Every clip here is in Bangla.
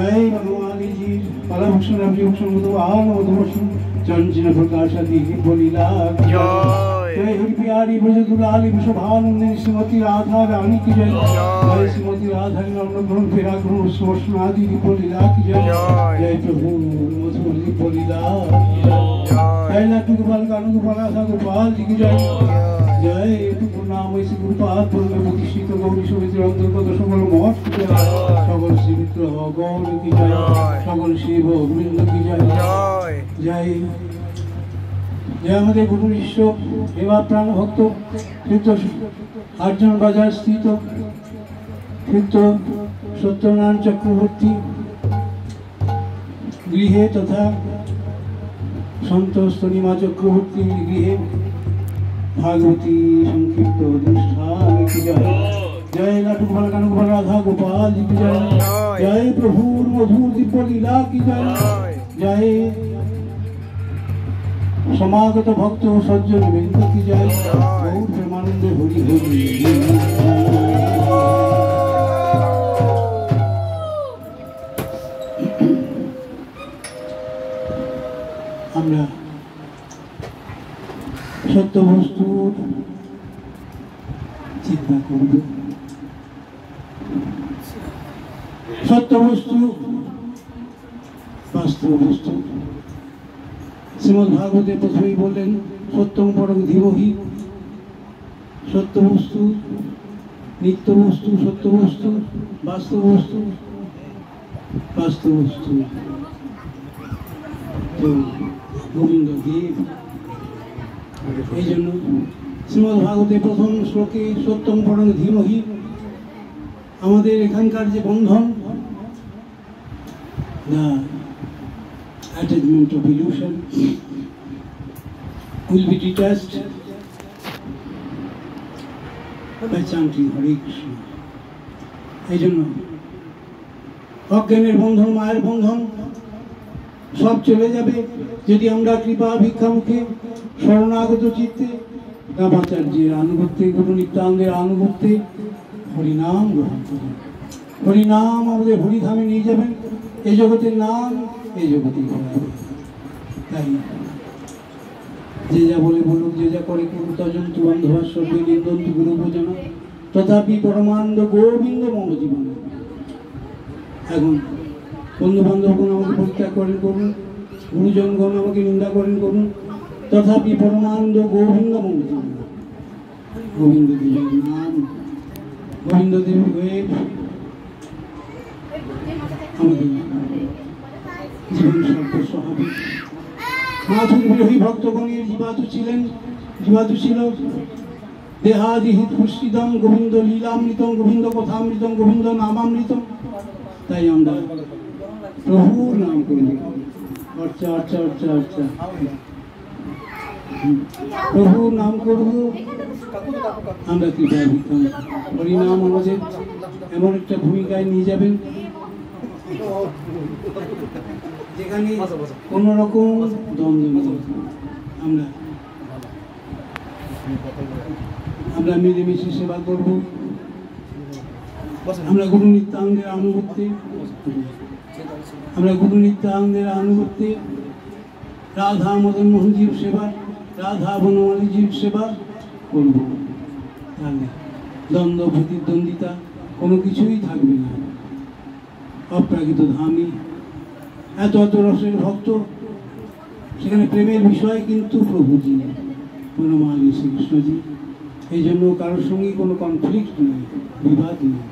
जय भगवानी जी फलभूषण अभिभूषण मधुवान मधुभूषण चंचल प्रकाशादि बोलीला जय हरि प्यारी ब्रज दुलारी विश्वभानंदिनी श्रीमती राधा रानी की जय जय श्रीमती राधा नवग्रह फिराग्रह सुषमादि बोलीला की जय जय प्रभु मधुर बोलीला जय लड्डू गोपाल कानू गोपाल आशा गोपाल जी की जय जय नाम ऐसी गुरुपाद पूर्णमति शीत गौरी समितिर अंतर्गत सकल मठ की जय सकल श्रीमित्र गौर की जय सकल शिव वृंद की जय जय जय हमारे गुरु ईश्वर एवा प्राण भक्त तीर्थ आर्जन बाजार स्थित तीर्थ सत्यनारायण चक्रवर्ती गृहे तथा संत स्तनिमा चक्रवर्ती गृहे भागवती संक्षिप्त अनुष्ठान की जय जय लड्डू गोपाल कानू गोपाल राधा गोपाल जी की जय जय प्रभु मधुर दिव्य लीला की जय जय समागत भक्त सज्जन वृंद की जय गौर प्रेमानंद हरि हरि আমরা সত্য বস্তুর চিন্তা করব সত্য বস্তু বাস্তব বস্তু শ্রীমদ্ ভাগবতে প্রথমেই বললেন সত্যং পরং ধীমহি সত্য বস্তু নিত্য বস্তু সত্য বস্তু বাস্তব বস্তু বাস্তব বস্তু তো গোবিন্দ দেব এই জন্য শ্রীমদ্ ভাগবতে প্রথম শ্লোকে সত্যং পরং ধীমহি আমাদের এখানকার যে বন্ধন the attachment of illusion will be detached by chanting Hare Krishna এই জন্য অজ্ঞানের বন্ধন মায়ের বন্ধন সব চলে যাবে যদি আমরা কৃপা ভিক্ষামুখে শরণাগত চিত্তে রামাচার্যের আনুগত্যে গুরু নিত্যানন্দের আনুগত্যে হরিনাম গ্রহণ করি হরিনাম আমাদের হরিধামে নিয়ে যাবেন এই জগতের নাম এই জগতে ঘোরাবে তাই যে যা বলে বলুক যে যা করে করুক তজন্তু বান্ধবা সর্বে নিন্দন্তু গুরু ভোজনা তথাপি পরমানন্দ গোবিন্দ মম জীবন এখন বন্ধু বান্ধবগণ আমাকে পরীক্ষা করেন করুন গুরুজনগণ আমাকে নিন্দা করেন করুন তথাপি পরমানন্দ গোবিন্দ মম জীবন গোবিন্দ দেবের নাম গোবিন্দ দেব হয়ে আমাদের জীবন সর্বস্বাভাবিক মাধুর বিরোহী ভক্তগণের জীবাতু ছিলেন জীবাতু ছিল দেহাদিহিত পুষ্টিদম গোবিন্দ লীলামৃতম গোবিন্দ কথামৃতম গোবিন্দ নামামৃতম তাই আমরা প্রভুর নাম করি অর্চা অর্চা অর্চা অর্চা প্রভুর নাম করব আমরা কৃপা ভিক্ষা হরিনাম আমাদের এমন একটা ভূমিকায় নিয়ে যাবেন যেখানে কোন রকম দ্বন্দ্ব নেই আমরা মিলেমিশে সেবা করব আমরা গুরু নিত্যানন্দের আনুগত্যে রাধা মদন মোহনজির সেবা রাধা বনমালীজির সেবা করব তাহলে দ্বন্দ্ব প্রতিদ্বন্দ্বিতা কোনো কিছুই থাকবে না অপ্রাকৃত ধামী এত এত রসের ভক্ত সেখানে প্রেমের বিষয় কিন্তু প্রভুজি বনমালী শ্রীকৃষ্ণজি এই জন্য কারোর সঙ্গে কোনো কনফ্লিক্ট নেই বিবাদ নেই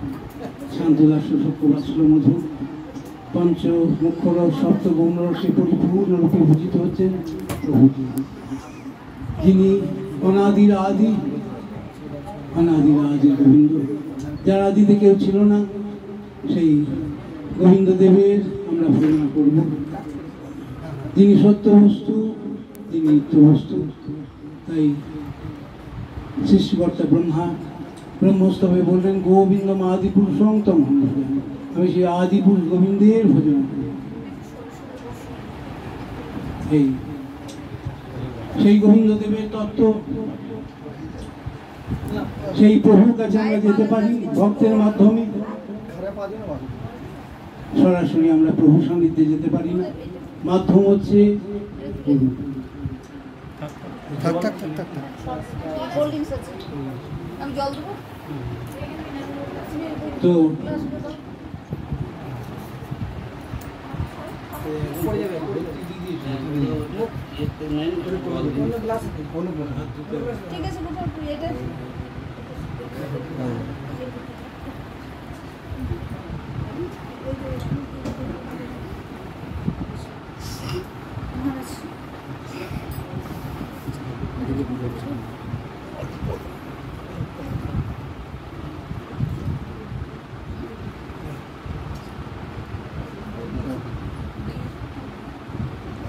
শান্তদাস সত্যবাৎসল মধু পঞ্চ মুখ্য রস সপ্ত গৌণ রসে পরিপূর্ণরূপে ভূষিত হচ্ছেন প্রভুজি যিনি অনাদির আদি গোবিন্দ যার আদিতে কেউ ছিল না সেই গোবিন্দ দেবের আমরা ভজনা করব যিনি সত্য বস্তু যিনি নিত্য বস্তু তাই সৃষ্টিকর্তা ব্রহ্মস্তবে বললেন গোবিন্দ আদি পুরুষং তম আমি সেই আদি পুরুষ গোবিন্দের ভজনা করি সেই গোবিন্দ দেবের তত্ত্ব সেই প্রভুর কাছে আমরা যেতে পারি ভক্তের মাধ্যমে সরাসরি আমরা প্রভু সান্নিধ্যে যেতে পারি না। মাধ্যম হচ্ছে তো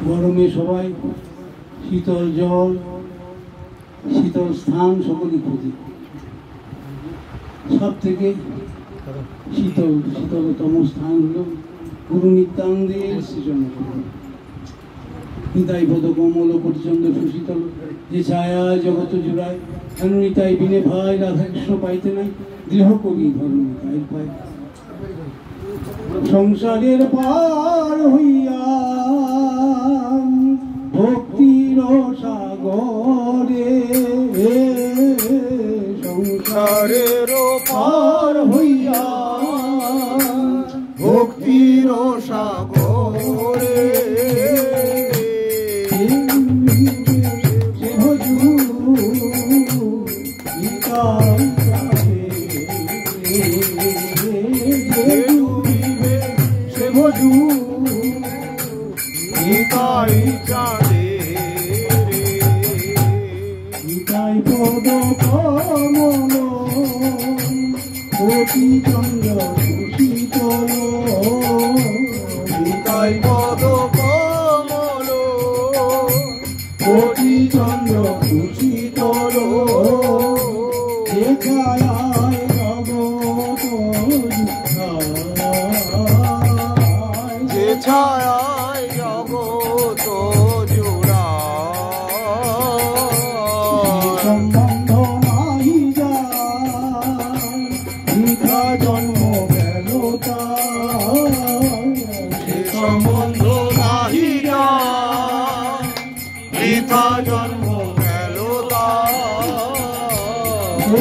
গরমে সবাই শীতল জল, শীতল স্থান সকলই খুঁজে। সব থেকে শীতলতম স্থান হল গুরু নিত্যানন্দের সৃজন। নিতাই পদ কমল পরিচন্দ্র সুশীতল, যে ছায়া জগত জুড়ায়, কেন নিতাই বিনে ভাই রাধাকৃষ্ণ পাইতে নাই, গৃহ কবি ধর্ম নিতাই পায়। সংসারের পার হইয়া ভক্তির সাগরে, সংসারের পার হইয়া ভক্তির সাগরে, নিতাই পদ কমল কোটি চন্দ্র সুশীতল, নিতাই পদ কমল কোটি চন্দ্র সুশীতল, যে ছায়ায় জগৎ জুড়ায়, যে ছায়ায় জগৎ জুড়ায়, সম্বন্ধ নাই যায়, মিথ্যা জন্ম গেল তার, সম্বন্ধ নাই যায়, মিথ্যা জন্ম গেল তার,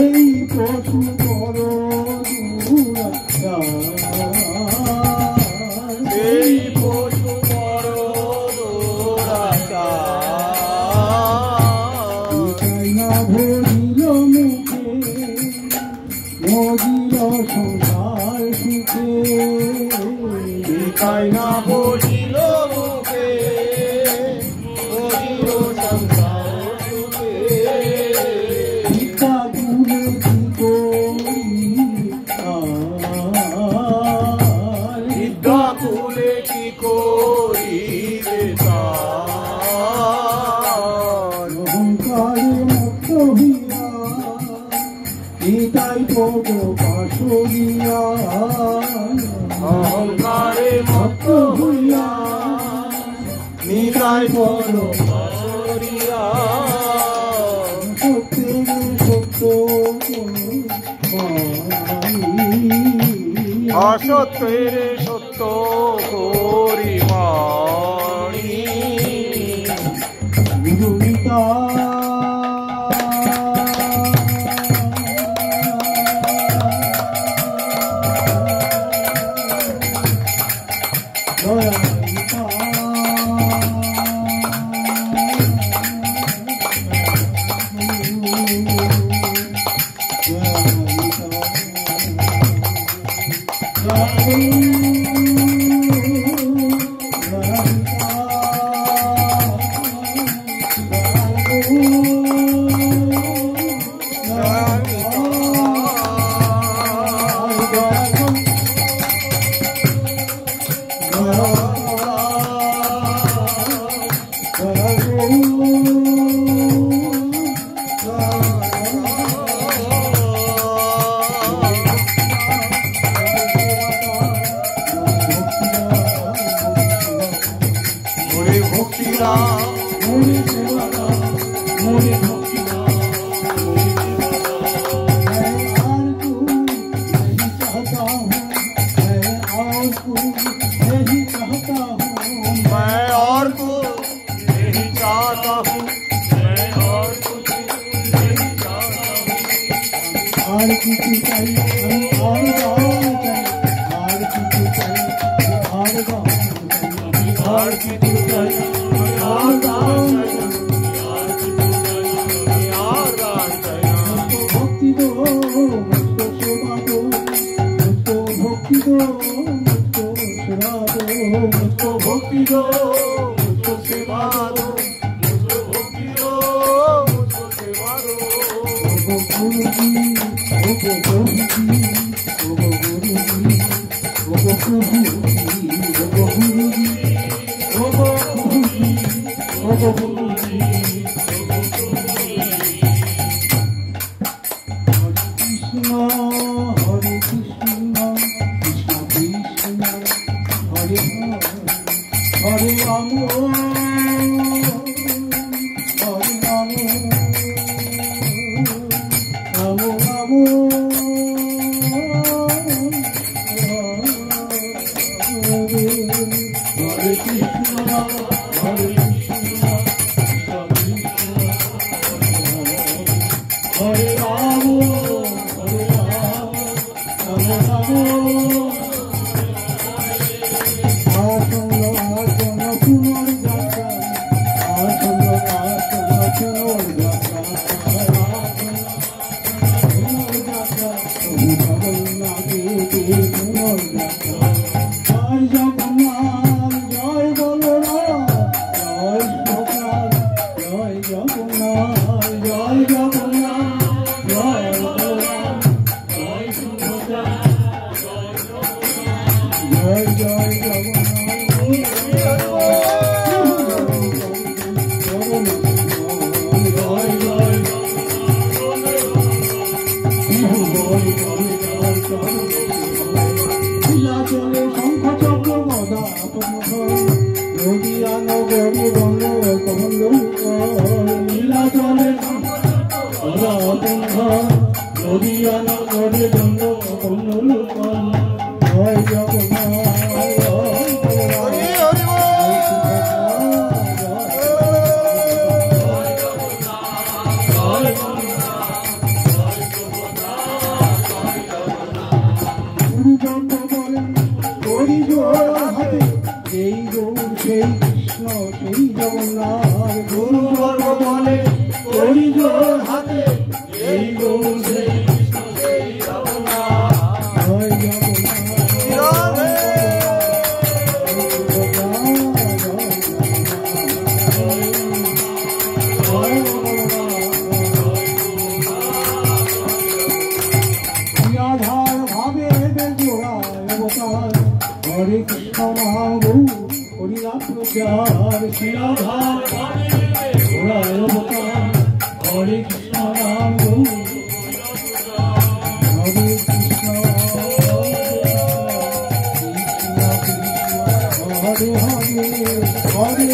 এই পশু বড় দুরাচার, এই পশু বড় দুরাচার, না ভরিল মুখে মজিল সংসার সুখে, নিতাই না ভরিল মুখে মজিল সংসার সুখে, ভিক্ষা তুলে কি করি আর, ভিক্ষা তুলে কি করিবে তার, অহংকারে মুক্ত হইয়া নিতাই পদ পাশরিয়া, অহংকারে মুক্ত হইয়া নিতাই পদ পাশরিয়া, সত্যের সত্য অসত্যের সত্য করিমানি, গুরু নিতাই यही चाहता हूँ मैं और कुछ नहीं चाहता हूँ, मैं और कुछ नहीं चाहता हूँ। और कुछ चाहिए और गाँव चाहिए, और कुछ चाहिए और गाँव चाहिए, और कुछ चाहिए और गाँव चाहिए, और गाँव चाहिए। भक्ति दो मुझको सेवा दो, मुझको भक्ति दो मुझको सेवा दो, मुझको भक्ति दो, मुझको सेवा दो, मुझको भक्ति दो, मुझको सेवा दो। ओ गुरु जी, ओ प्रभु जी, ओ गुरु जी, ओ प्रभु जी, ओ गुरु जी, ओ प्रभु जी, ओ गुरु जी। Hare Krishna, Krishna Krishna, Hare Hare, Hare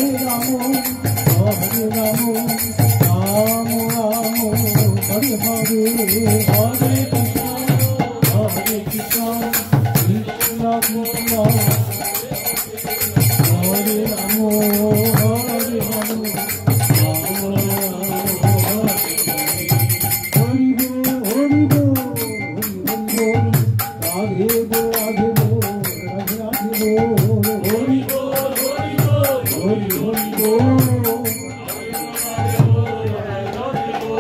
Rama, Hare Rama, Rama Rama, Hare Krishna, Hare Krishna, Hare Rama, Hare Rama,